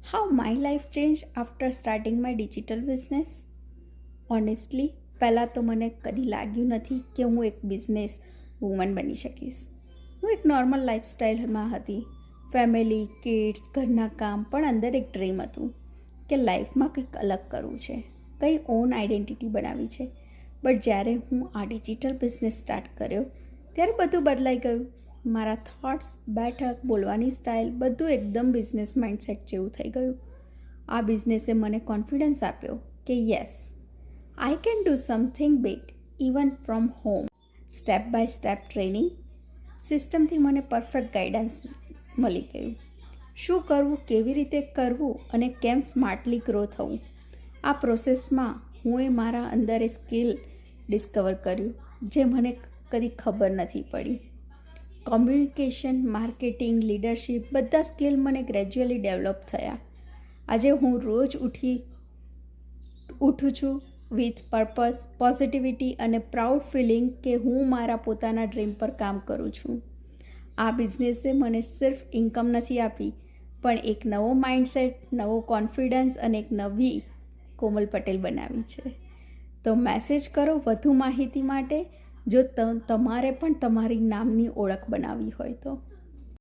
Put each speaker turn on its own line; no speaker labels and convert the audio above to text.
How my life changed after starting my digital business? Honestly પહેલાં તો મને કદી લાગ્યું નથી કે હું એક બિઝનેસ વુમન બની શકીશ. હું એક નોર્મલ લાઈફસ્ટાઈલમાં હતી. ફેમિલી, કિડ્સ, ઘરના કામ, પણ અંદર એક ડ્રીમ હતું કે લાઈફમાં કંઈક અલગ કરવું છે, કંઈ ઓન આઈડેન્ટિટી બનાવી છે. બટ જ્યારે હું આ ડિજિટલ બિઝનેસ સ્ટાર્ટ કર્યો ત્યારે બધું બદલાઈ ગયું. મારા થોટ્સ, બેઠક, બોલવાની સ્ટાઇલ બધું એકદમ બિઝનેસ માઇન્ડસેટ જેવું થઈ ગયું. આ બિઝનેસે મને કોન્ફિડન્સ આપ્યો કે yes, I can do something big even from home. Step by step training સિસ્ટમથી મને પરફેક્ટ ગાઈડન્સ મળી ગયું. શું કરવું, કેવી રીતે કરવું અને કેમ સ્માર્ટલી ગ્રો થવું. આ પ્રોસેસમાં હું મારા અંદર એ સ્કિલ ડિસ્કવર કર્યું જે મને કદી ખબર નથી પડી. કોમ્યુનિકેશન, માર્કેટિંગ, લીડરશિપ બધા સ્કિલ મને ગ્રેજ્યુઅલી ડેવલપ થયા. આજે હું રોજ ઉઠું છું વિથ પર્પસ, પોઝિટિવિટી અને પ્રાઉડ ફિલિંગ કે હું મારા પોતાના ડ્રીમ પર કામ કરું છું. આ બિઝનેસે મને સિર્ફ ઇન્કમ નથી આપી, પણ એક નવો માઇન્ડસેટ, નવો કોન્ફિડન્સ અને એક નવી કોમલ પટેલ બનાવી છે. તો મેસેજ કરો વધુ માહિતી માટે, જો તમારે પણ તમારી નામની ઓળખ બનાવવી હોય તો.